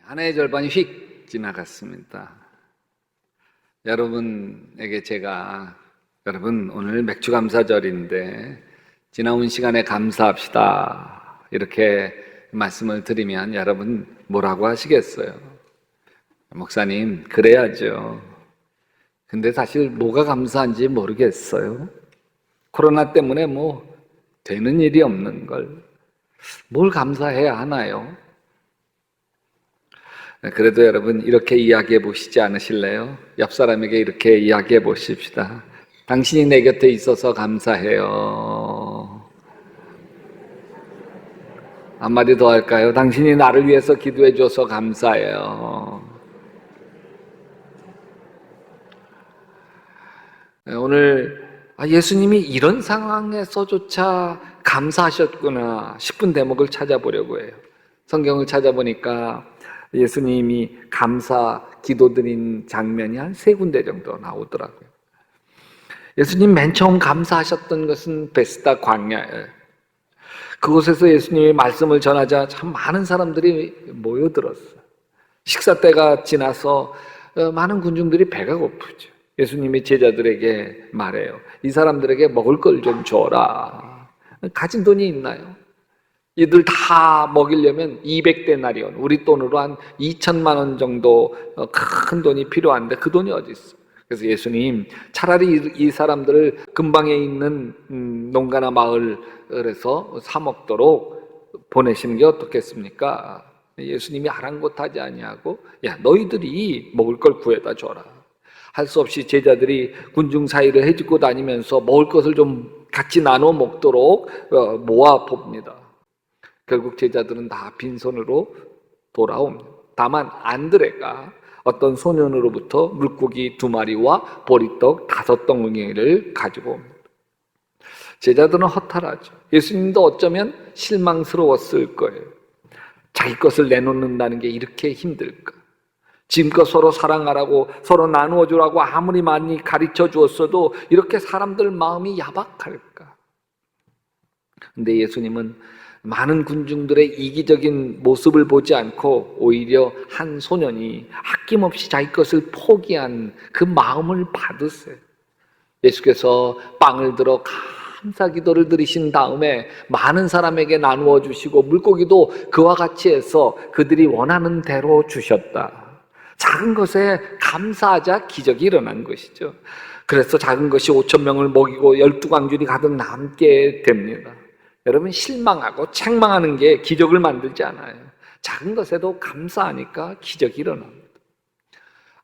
한 해의 절반이 휙 지나갔습니다. 여러분에게 제가 여러분 오늘 맥주감사절인데 지나온 시간에 감사합시다 이렇게 말씀을 드리면 여러분 뭐라고 하시겠어요? 목사님 그래야죠. 근데 사실 뭐가 감사한지 모르겠어요. 코로나 때문에 뭐 되는 일이 없는 걸 뭘 감사해야 하나요? 그래도 여러분 이렇게 이야기해 보시지 않으실래요? 옆 사람에게 이렇게 이야기해 보십시다. 당신이 내 곁에 있어서 감사해요. 한마디 더 할까요? 당신이 나를 위해서 기도해 줘서 감사해요. 오늘 예수님이 이런 상황에서조차 감사하셨구나 싶은 대목을 찾아보려고 해요. 성경을 찾아보니까 예수님이 감사 기도드린 장면이 한 3군데 정도 나오더라고요. 예수님 맨 처음 감사하셨던 것은 베스다 광야예요. 그곳에서 예수님이 말씀을 전하자 참 많은 사람들이 모여들었어요. 식사 때가 지나서 많은 군중들이 배가 고프죠. 예수님이 제자들에게 말해요. 이 사람들에게 먹을 걸 좀 줘라. 가진 돈이 있나요? 이들 다 먹이려면 200데나리온, 우리 돈으로 한 2천만 원 정도 큰 돈이 필요한데 그 돈이 어디 있어? 그래서 예수님 차라리 이 사람들을 근방에 있는 농가나 마을에서 사 먹도록 보내시는 게 어떻겠습니까? 예수님이 아랑곳하지 아니하고 야 너희들이 먹을 걸 구해다 줘라. 할 수 없이 제자들이 군중 사이를 헤집고 다니면서 먹을 것을 좀 같이 나눠 먹도록 모아 봅니다. 결국 제자들은 다 빈손으로 돌아옵니다. 다만 안드레가 어떤 소년으로부터 물고기 2마리와 보리떡 5덩이를 가지고 옵니다. 제자들은 허탈하죠. 예수님도 어쩌면 실망스러웠을 거예요. 자기 것을 내놓는다는 게 이렇게 힘들까? 지금껏 서로 사랑하라고 서로 나누어 주라고 아무리 많이 가르쳐 주었어도 이렇게 사람들 마음이 야박할까? 근데 예수님은 많은 군중들의 이기적인 모습을 보지 않고 오히려 한 소년이 아낌없이 자기 것을 포기한 그 마음을 받으세요. 예수께서 빵을 들어 감사 기도를 드리신 다음에 많은 사람에게 나누어 주시고 물고기도 그와 같이 해서 그들이 원하는 대로 주셨다. 작은 것에 감사하자 기적이 일어난 것이죠. 그래서 작은 것이 5,000명을 먹이고 12광줄이 가득 남게 됩니다. 여러분 실망하고 책망하는 게 기적을 만들지 않아요. 작은 것에도 감사하니까 기적이 일어납니다.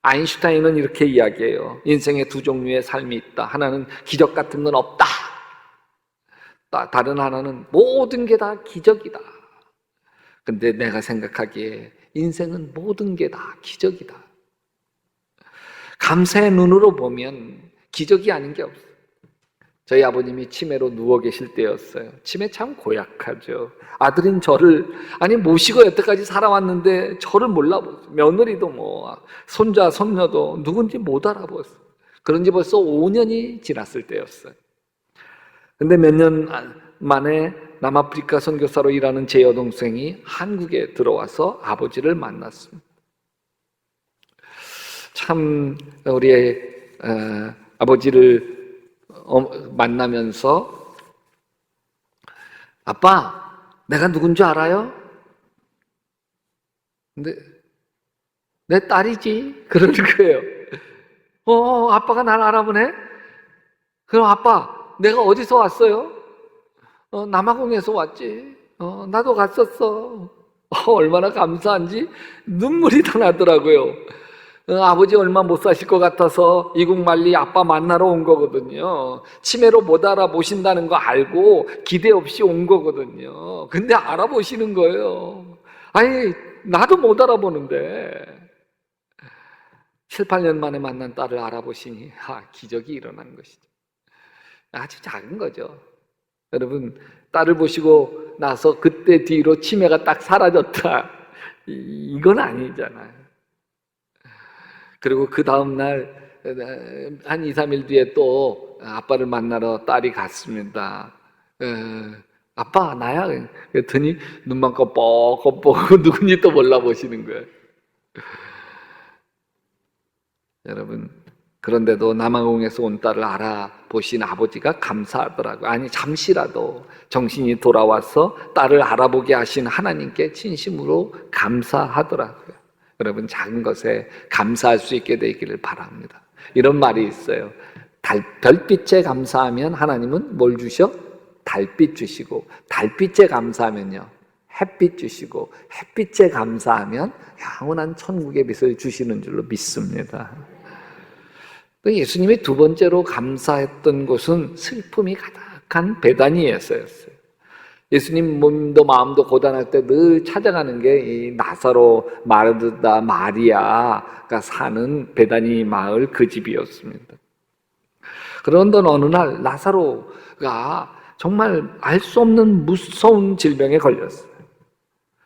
아인슈타인은 이렇게 이야기해요. 인생에 2 종류의 삶이 있다. 하나는 기적 같은 건 없다. 다른 하나는 모든 게 다 기적이다. 근데 내가 생각하기에 인생은 모든 게 다 기적이다. 감사의 눈으로 보면 기적이 아닌 게 없어요. 저희 아버님이 치매로 누워 계실 때였어요. 치매 참 고약하죠. 아들인 저를 모시고 여태까지 살아왔는데 저를 몰라보죠. 며느리도 뭐 손자 손녀도 누군지 못 알아보았어요. 그런 지 벌써 5년이 지났을 때였어요. 근데 몇 년 만에 남아프리카 선교사로 일하는 제 여동생이 한국에 들어와서 아버지를 만났습니다. 참 우리 아버지를 만나면서 아빠 내가 누군지 알아요? 근데 내 딸이지 그러는 거예요. 아빠가 날 알아보네? 그럼 아빠 내가 어디서 왔어요? 남아공에서 왔지. 나도 갔었어. 얼마나 감사한지 눈물이 다 나더라고요. 아버지 얼마 못 사실 것 같아서 이국만리 아빠 만나러 온 거거든요. 치매로 못 알아보신다는 거 알고 기대 없이 온 거거든요. 근데 알아보시는 거예요. 나도 못 알아보는데 7, 8년 만에 만난 딸을 알아보시니 기적이 일어난 것이죠. 아주 작은 거죠. 여러분 딸을 보시고 나서 그때 뒤로 치매가 딱 사라졌다 이건 아니잖아요. 그리고 그 다음날 한 2, 3일 뒤에 또 아빠를 만나러 딸이 갔습니다. 아빠 나야 그랬더니 눈만 껌뻑껌뻑 누군지 또 몰라보시는 거예요. 여러분, 그런데도 남아공에서 온 딸을 알아보신 아버지가 감사하더라고요. 아니, 잠시라도 정신이 돌아와서 딸을 알아보게 하신 하나님께 진심으로 감사하더라고요. 여러분, 작은 것에 감사할 수 있게 되기를 바랍니다. 이런 말이 있어요. 별빛에 감사하면 하나님은 뭘 주셔? 달빛 주시고, 달빛에 감사하면요, 햇빛 주시고, 햇빛에 감사하면 영원한 천국의 빛을 주시는 줄로 믿습니다. 예수님이 두 번째로 감사했던 곳은 슬픔이 가득한 베다니에서였어요. 예수님 몸도 마음도 고단할 때 늘 찾아가는 게 이 나사로, 마르다, 마리아가 사는 베다니 마을 그 집이었습니다. 그런데 어느 날 나사로가 정말 알 수 없는 무서운 질병에 걸렸어요.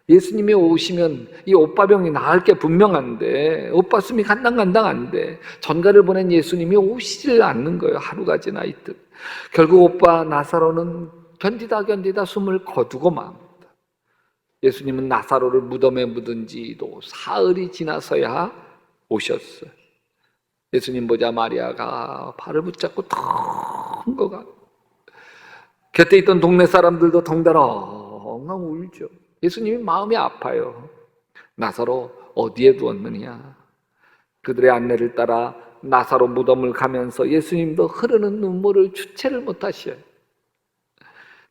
예수님이 오시면 이 오빠병이 나을 게 분명한데 오빠 숨이 간당간당한데 전가를 보낸 예수님이 오시질 않는 거예요. 하루가 지나 이틀. 결국 오빠 나사로는 견디다 숨을 거두고 맙니다. 예수님은 나사로를 무덤에 묻은 지도 사흘이 지나서야 오셨어요. 예수님 보자 마리아가 발을 붙잡고 덩거가 곁에 있던 동네 사람들도 덩달아 울죠. 예수님이 마음이 아파요. 나사로 어디에 두었느냐? 그들의 안내를 따라 나사로 무덤을 가면서 예수님도 흐르는 눈물을 주체를 못하셔요.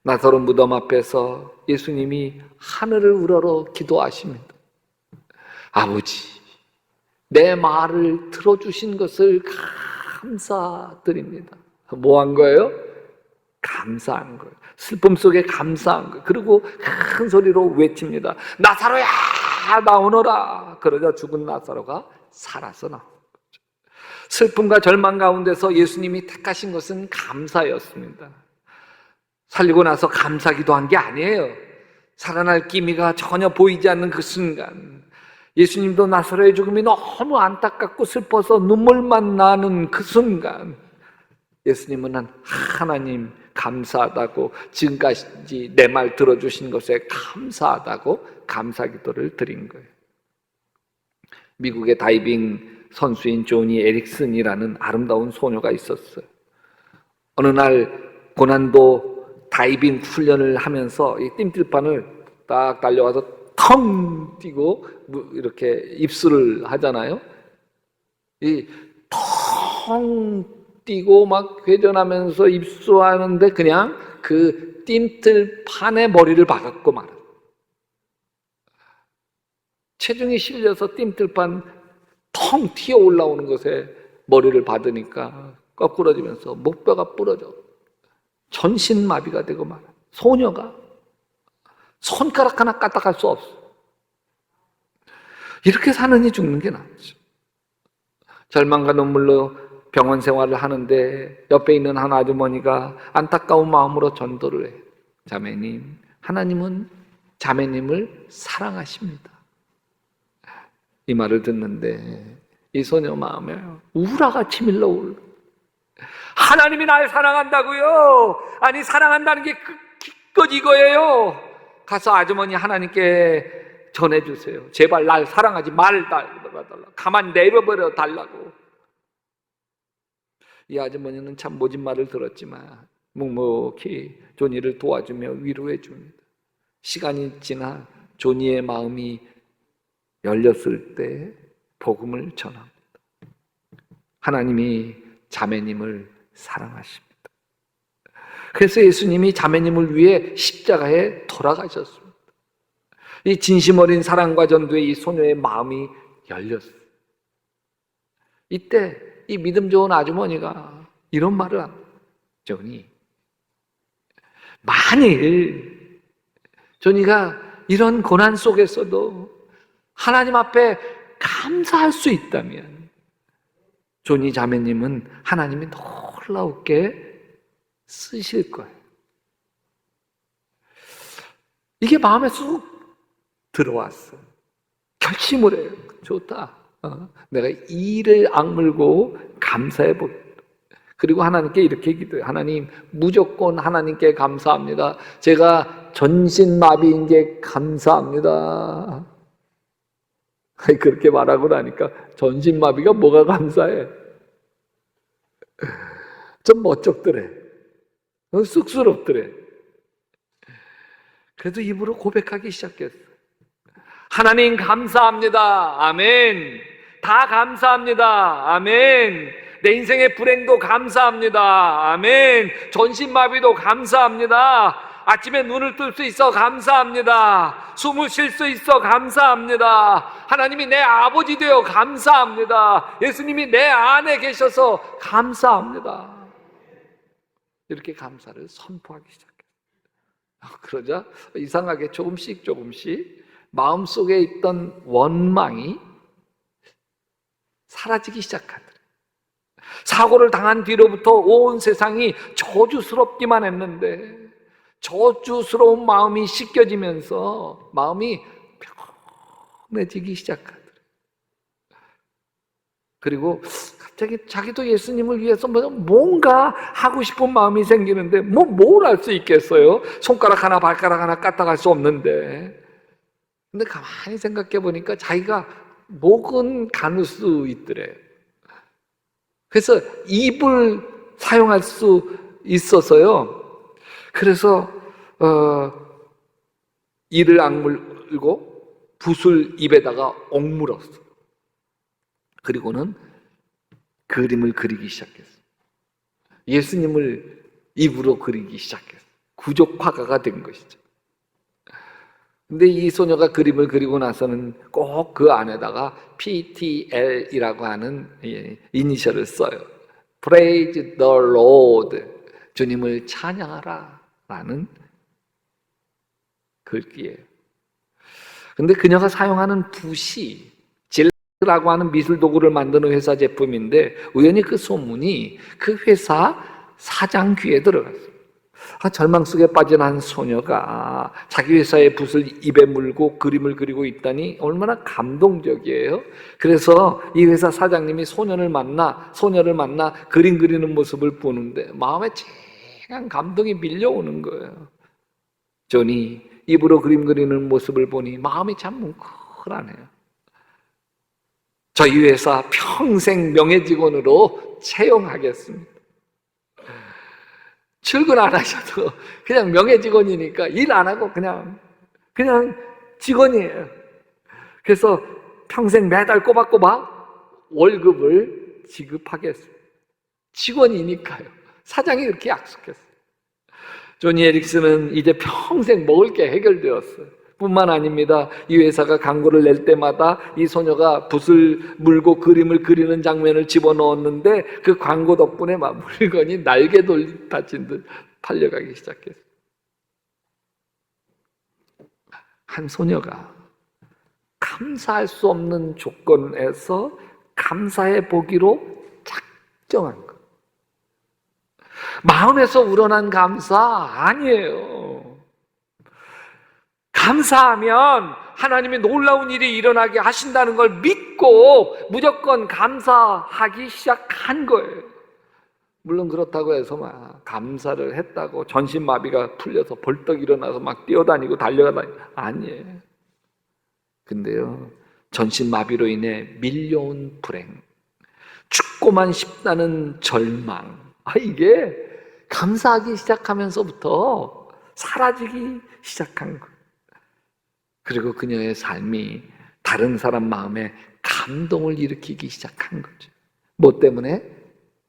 나사로 무덤 앞에서 예수님이 하늘을 우러러 기도하십니다. 아버지, 내 말을 들어주신 것을 감사드립니다. 뭐 한 거예요? 감사한 거예요. 슬픔 속에 감사한 거예요. 그리고 큰 소리로 외칩니다. 나사로야, 나오너라. 그러자 죽은 나사로가 살아서 나온 거죠. 슬픔과 절망 가운데서 예수님이 택하신 것은 감사였습니다. 살리고 나서 감사기도한 게 아니에요. 살아날 기미가 전혀 보이지 않는 그 순간, 예수님도 나사로의 죽음이 너무 안타깝고 슬퍼서 눈물만 나는 그 순간, 예수님은 하나님 감사하다고, 지금까지 내 말 들어주신 것에 감사하다고 감사기도를 드린 거예요. 미국의 다이빙 선수인 조니 에릭슨이라는 아름다운 소녀가 있었어요. 어느 날 고난도 다이빙 훈련을 하면서 이 띰들판을 딱 달려와서 텅 뛰고 이렇게 입수를 하잖아요. 이 텅 뛰고 막 회전하면서 입수하는데 그냥 그 띰들판에 머리를 박았고 말아요. 체중이 실려서 띰들판 텅 튀어 올라오는 것에 머리를 받으니까 거꾸러지면서 목뼈가 부러져 전신마비가 되고 말아요. 소녀가 손가락 하나 까딱할 수 없어. 이렇게 사느니 죽는 게 낫죠. 절망과 눈물로 병원 생활을 하는데 옆에 있는 한 아주머니가 안타까운 마음으로 전도를 해요. 자매님, 하나님은 자매님을 사랑하십니다. 이 말을 듣는데 이 소녀 마음에 우라가 치밀러 올라. 하나님이 날 사랑한다고요? 아니, 사랑한다는 게 기껏 이거예요. 가서 아주머니 하나님께 전해주세요. 제발 날 사랑하지 말달라. 가만 내버려 달라고. 이 아주머니는 참 모진 말을 들었지만 묵묵히 조니를 도와주며 위로해 줍니다. 시간이 지나 조니의 마음이 열렸을 때 복음을 전합니다. 하나님이 자매님을 사랑하십니다. 그래서 예수님이 자매님을 위해 십자가에 돌아가셨습니다. 이 진심 어린 사랑과 전도에 이 소녀의 마음이 열렸어요. 이때 이 믿음 좋은 아주머니가 이런 말을 합니다. 조니, 만일 조니가 이런 고난 속에서도 하나님 앞에 감사할 수 있다면 조니 자매님은 하나님이 놀라우게 쓰실 거예요. 이게 마음에 쑥 들어왔어요. 결심을 해요. 좋다. 내가 이를 악물고 감사해 보겠다. 그리고 하나님께 이렇게 기도해요. 하나님, 무조건 하나님께 감사합니다. 제가 전신마비인 게 감사합니다. 아니, 그렇게 말하고 나니까 전신마비가 뭐가 감사해? 좀 멋쩍더래. 쑥스럽더래. 그래도 입으로 고백하기 시작했어. 하나님 감사합니다. 아멘. 다 감사합니다. 아멘. 내 인생의 불행도 감사합니다. 아멘. 전신마비도 감사합니다. 아침에 눈을 뜰 수 있어 감사합니다. 숨을 쉴 수 있어 감사합니다. 하나님이 내 아버지 되어 감사합니다. 예수님이 내 안에 계셔서 감사합니다. 이렇게 감사를 선포하기 시작했어요. 그러자 이상하게 조금씩 마음속에 있던 원망이 사라지기 시작하더래요. 사고를 당한 뒤로부터 온 세상이 저주스럽기만 했는데 저주스러운 마음이 씻겨지면서 마음이 편해지기 시작하더래요. 그리고 갑자기 자기도 예수님을 위해서 뭔가 하고 싶은 마음이 생기는데 뭘 할 수 있겠어요? 손가락 하나 발가락 하나 까딱할 수 없는데. 근데 가만히 생각해 보니까 자기가 목은 가눌 수 있더래요. 그래서 입을 사용할 수 있어서요. 그래서 이를 악물고 붓을 입에다가 억물었어. 그리고는 그림을 그리기 시작했어. 예수님을 입으로 그리기 시작했어. 구족화가가 된 것이죠. 근데 이 소녀가 그림을 그리고 나서는 꼭 그 안에다가 PTL이라고 하는 이니셜을 써요. Praise the Lord. 주님을 찬양하라 라는 글귀예요. 근데 그녀가 사용하는 붓이 젤라라고 하는 미술 도구를 만드는 회사 제품인데 우연히 그 소문이 그 회사 사장 귀에 들어갔어요. 절망 속에 빠진 한 소녀가 자기 회사의 붓을 입에 물고 그림을 그리고 있다니 얼마나 감동적이에요. 그래서 이 회사 사장님이 소녀를 만나 그림 그리는 모습을 보는데 마음에 쨍한 감동이 밀려오는 거예요. 존이 입으로 그림 그리는 모습을 보니 마음이 참 뭉클하네요. 저희 회사 평생 명예직원으로 채용하겠습니다. 출근 안 하셔도 그냥 명예직원이니까 일 안 하고 그냥 직원이에요. 그래서 평생 매달 꼬박꼬박 월급을 지급하겠습니다. 직원이니까요. 사장이 그렇게 약속했어요. 조니 에릭슨은 이제 평생 먹을 게 해결되었어요. 뿐만 아닙니다. 이 회사가 광고를 낼 때마다 이 소녀가 붓을 물고 그림을 그리는 장면을 집어넣었는데 그 광고 덕분에 막 물건이 날개 다친 듯 팔려가기 시작했어요. 한 소녀가 감사할 수 없는 조건에서 감사해 보기로 작정한 것. 마음에서 우러난 감사 아니에요. 감사하면 하나님이 놀라운 일이 일어나게 하신다는 걸 믿고 무조건 감사하기 시작한 거예요. 물론 그렇다고 해서 막 감사를 했다고 전신마비가 풀려서 벌떡 일어나서 막 뛰어다니고 달려다니고 아니에요. 근데요, 전신마비로 인해 밀려온 불행, 죽고만 싶다는 절망, 이게 감사하기 시작하면서부터 사라지기 시작한 거예요. 그리고 그녀의 삶이 다른 사람 마음에 감동을 일으키기 시작한 거죠. 뭐 때문에?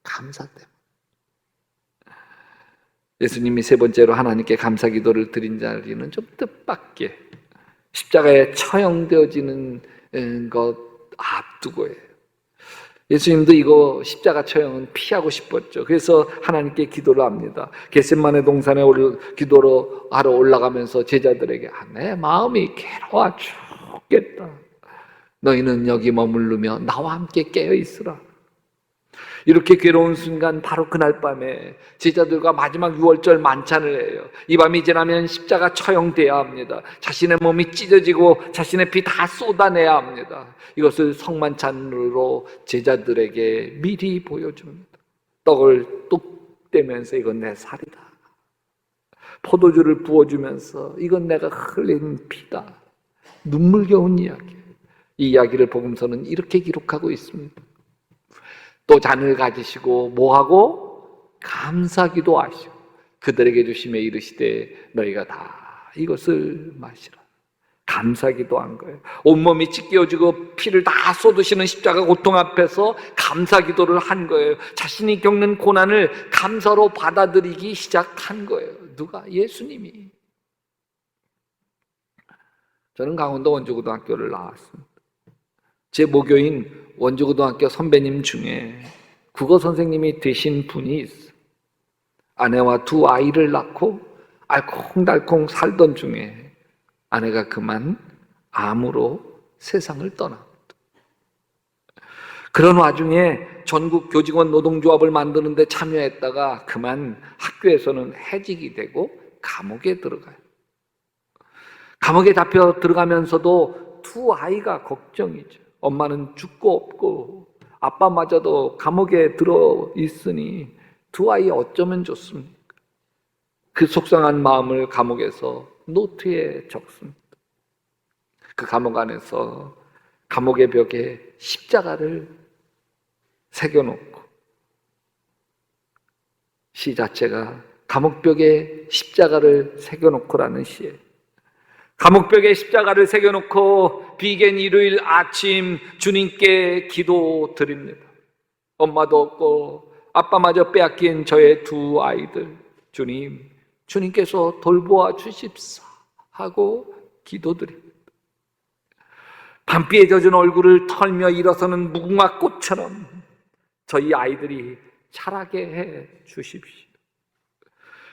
감사 때문에. 예수님이 세 번째로 하나님께 감사 기도를 드린 자리는 좀 뜻밖의 십자가에 처형되어지는 것 앞두고예요. 예수님도 이거 십자가 처형은 피하고 싶었죠. 그래서 하나님께 기도를 합니다. 겟세마네 동산에 기도로 하러 올라가면서 제자들에게 내 마음이 괴로워 죽겠다. 너희는 여기 머무르며 나와 함께 깨어 있으라. 이렇게 괴로운 순간 바로 그날 밤에 제자들과 마지막 유월절 만찬을 해요. 이 밤이 지나면 십자가 처형돼야 합니다. 자신의 몸이 찢어지고 자신의 피 다 쏟아내야 합니다. 이것을 성만찬으로 제자들에게 미리 보여줍니다. 떡을 뚝 떼면서 이건 내 살이다. 포도주를 부어주면서 이건 내가 흘린 피다. 눈물겨운 이야기. 이 이야기를 복음서는 이렇게 기록하고 있습니다. 또 잔을 가지시고 뭐하고? 감사기도 하시고 그들에게 주시며 이르시되 너희가 다 이것을 마시라. 감사기도 한 거예요. 온몸이 찢겨지고 피를 다 쏟으시는 십자가 고통 앞에서 감사기도를 한 거예요. 자신이 겪는 고난을 감사로 받아들이기 시작한 거예요. 누가? 예수님이. 저는 강원도 원주고등학교를 나왔습니다. 제 모교인 원주고등학교 선배님 중에 국어 선생님이 되신 분이 있어요. 아내와 두 아이를 낳고 알콩달콩 살던 중에 아내가 그만 암으로 세상을 떠납니다. 그런 와중에 전국 교직원 노동조합을 만드는 데 참여했다가 그만 학교에서는 해직이 되고 감옥에 들어가요. 감옥에 잡혀 들어가면서도 두 아이가 걱정이죠. 엄마는 죽고 없고 아빠마저도 감옥에 들어 있으니 두 아이 어쩌면 좋습니까? 그 속상한 마음을 감옥에서 노트에 적습니다. 그 감옥 안에서 감옥의 벽에 십자가를 새겨놓고 시 자체가 감옥벽에 십자가를 새겨놓고라는 시예요. 감옥벽에 십자가를 새겨놓고 비겐 일요일 아침 주님께 기도 드립니다. 엄마도 없고 아빠마저 빼앗긴 저의 두 아이들 주님께서 돌보아 주십사 하고 기도드립니다. 밤비에 젖은 얼굴을 털며 일어서는 무궁화 꽃처럼 저희 아이들이 자라게 해 주십시오.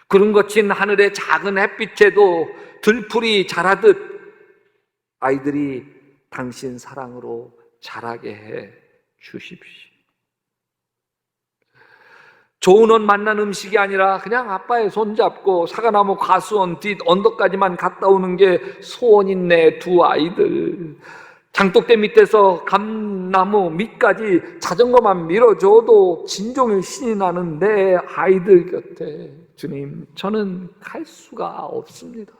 구름 거친 하늘의 작은 햇빛에도 들풀이 자라듯 아이들이 당신 사랑으로 자라게 해 주십시오. 좋은 옷 만난 음식이 아니라 그냥 아빠의 손 잡고 사과나무 과수원 뒷 언덕까지만 갔다 오는 게 소원인 내 두 아이들. 장독대 밑에서 감나무 밑까지 자전거만 밀어줘도 진종일 신이 나는 내 아이들 곁에 주님, 저는 갈 수가 없습니다.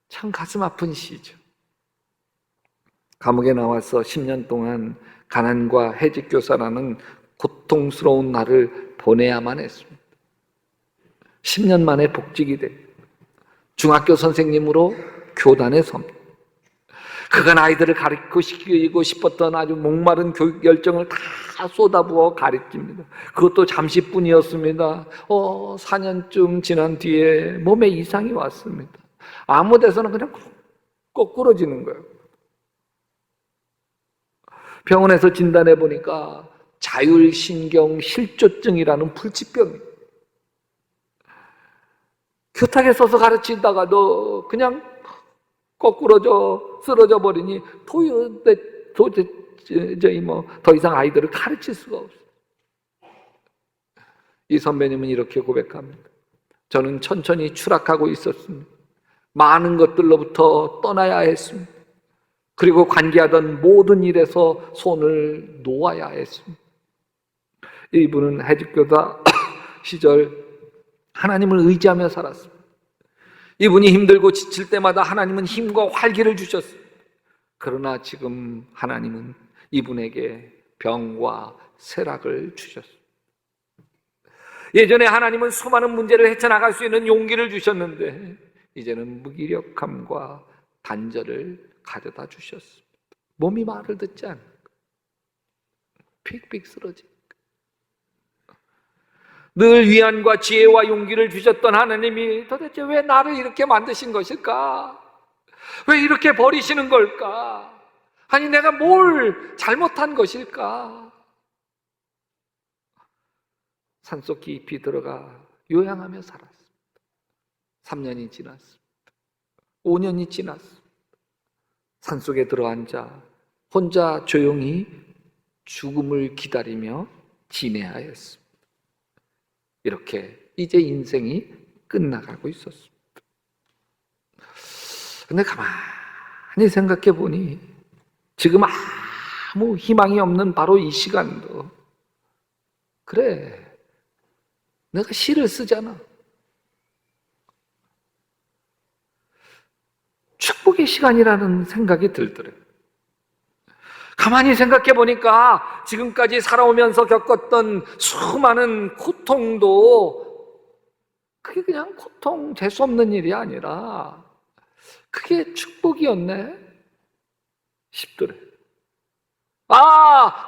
참 가슴 아픈 시죠. 감옥에 나와서 10년 동안 가난과 해직교사라는 고통스러운 날을 보내야만 했습니다. 10년 만에 복직이 돼 중학교 선생님으로 교단에 섭니다. 그간 아이들을 가르치고 싶었던 아주 목마른 교육 열정을 다 쏟아부어 가르칩니다. 그것도 잠시뿐이었습니다. 4년쯤 지난 뒤에 몸에 이상이 왔습니다. 아무 데서나 그냥 거꾸러지는 거예요. 병원에서 진단해 보니까 자율신경실조증이라는 불치병이에요. 교탁에 서서 가르치다가도 그냥 거꾸러져 쓰러져 버리니 도저히 더 이상 아이들을 가르칠 수가 없어요. 이 선배님은 이렇게 고백합니다. 저는 천천히 추락하고 있었습니다. 많은 것들로부터 떠나야 했습니다. 그리고 관계하던 모든 일에서 손을 놓아야 했습니다. 이분은 해직교사 시절 하나님을 의지하며 살았습니다. 이분이 힘들고 지칠 때마다 하나님은 힘과 활기를 주셨습니다. 그러나 지금 하나님은 이분에게 병과 쇠락을 주셨습니다. 예전에 하나님은 수많은 문제를 헤쳐나갈 수 있는 용기를 주셨는데 이제는 무기력함과 단절을 가져다 주셨습니다. 몸이 말을 듣지 않고 픽픽 쓰러지고 늘 위안과 지혜와 용기를 주셨던 하나님이 도대체 왜 나를 이렇게 만드신 것일까? 왜 이렇게 버리시는 걸까? 아니 내가 뭘 잘못한 것일까? 산속 깊이 들어가 요양하며 살았습니다. 3년이 지났습니다. 5년이 지났습니다. 산속에 들어앉아 혼자 조용히 죽음을 기다리며 지내하였습니다. 이렇게 이제 인생이 끝나가고 있었습니다. 근데 가만히 생각해 보니 지금 아무 희망이 없는 바로 이 시간도 그래, 내가 시를 쓰잖아. 축복의 시간이라는 생각이 들더래요. 가만히 생각해 보니까 지금까지 살아오면서 겪었던 수많은 고통도 그게 그냥 고통, 재수 없는 일이 아니라 그게 축복이었네 싶더래요.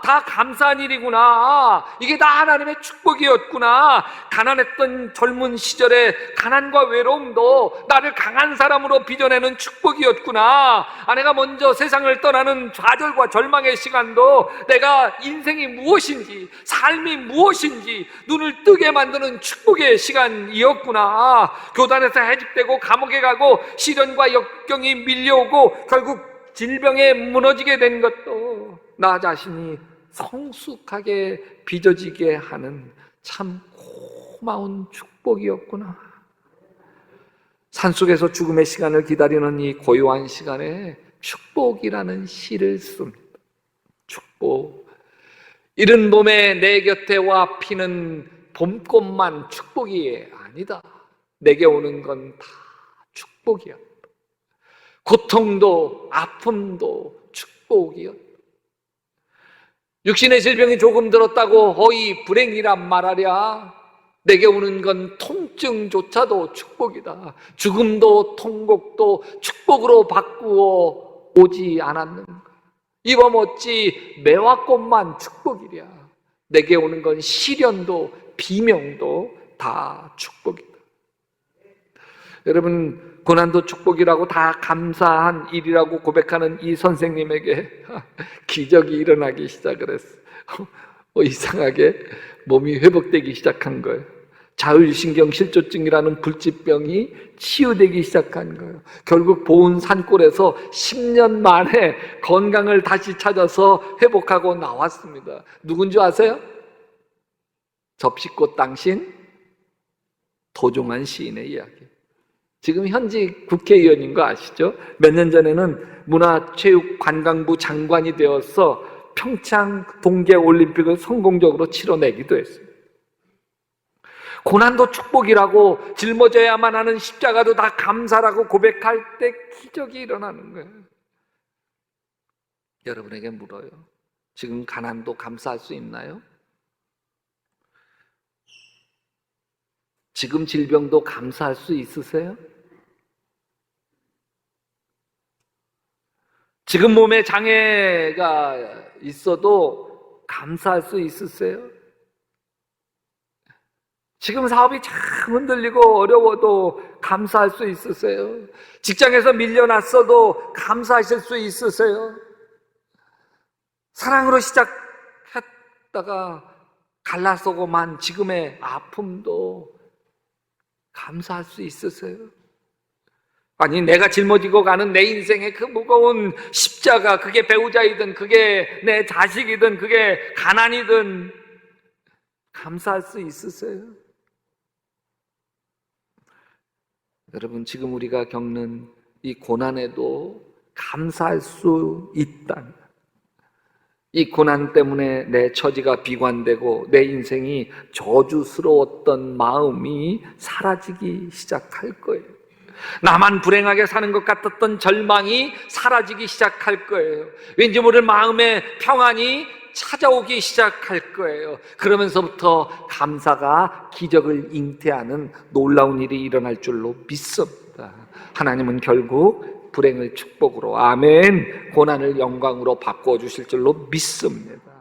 다 감사한 일이구나. 이게 다 하나님의 축복이었구나. 가난했던 젊은 시절에 가난과 외로움도 나를 강한 사람으로 빚어내는 축복이었구나. 아내가 먼저 세상을 떠나는 좌절과 절망의 시간도 내가 인생이 무엇인지, 삶이 무엇인지 눈을 뜨게 만드는 축복의 시간이었구나. 교단에서 해직되고 감옥에 가고 시련과 역경이 밀려오고 결국 질병에 무너지게 된 것도 나 자신이 성숙하게 빚어지게 하는 참 고마운 축복이었구나. 산속에서 죽음의 시간을 기다리는 이 고요한 시간에 축복이라는 시를 씁니다. 축복. 이른 봄에 내 곁에 와 피는 봄꽃만 축복이 아니다. 내게 오는 건 다 축복이야. 고통도 아픔도 축복이었다. 육신의 질병이 조금 들었다고 어이 불행이란 말하랴. 내게 오는 건 통증조차도 축복이다. 죽음도 통곡도 축복으로 바꾸어 오지 않았는가. 이범 어찌 매화꽃만 축복이랴. 내게 오는 건 시련도 비명도 다 축복이다. 여러분, 고난도 축복이라고 다 감사한 일이라고 고백하는 이 선생님에게 기적이 일어나기 시작을 했어요. 이상하게 몸이 회복되기 시작한 거예요. 자율신경실조증이라는 불치병이 치유되기 시작한 거예요. 결국 보은 산골에서 10년 만에 건강을 다시 찾아서 회복하고 나왔습니다. 누군지 아세요? 접시꽃 당신 도종환 시인의 이야기. 지금 현직 국회의원인 거 아시죠? 몇 년 전에는 문화체육관광부 장관이 되어서 평창 동계올림픽을 성공적으로 치러내기도 했어요. 고난도 축복이라고 짊어져야만 하는 십자가도 다 감사라고 고백할 때 기적이 일어나는 거예요. 여러분에게 물어요. 지금 가난도 감사할 수 있나요? 지금 질병도 감사할 수 있으세요? 지금 몸에 장애가 있어도 감사할 수 있으세요? 지금 사업이 참 흔들리고 어려워도 감사할 수 있으세요? 직장에서 밀려났어도 감사하실 수 있으세요? 사랑으로 시작했다가 갈라서고만 지금의 아픔도 감사할 수 있으세요? 아니, 내가 짊어지고 가는 내 인생의 그 무거운 십자가, 그게 배우자이든 그게 내 자식이든 그게 가난이든 감사할 수 있으세요? 여러분, 지금 우리가 겪는 이 고난에도 감사할 수 있다면, 이 고난 때문에 내 처지가 비관되고 내 인생이 저주스러웠던 마음이 사라지기 시작할 거예요. 나만 불행하게 사는 것 같았던 절망이 사라지기 시작할 거예요. 왠지 모를 마음의 평안이 찾아오기 시작할 거예요. 그러면서부터 감사가 기적을 잉태하는 놀라운 일이 일어날 줄로 믿습니다. 하나님은 결국 불행을 축복으로, 아멘, 고난을 영광으로 바꾸어 주실 줄로 믿습니다.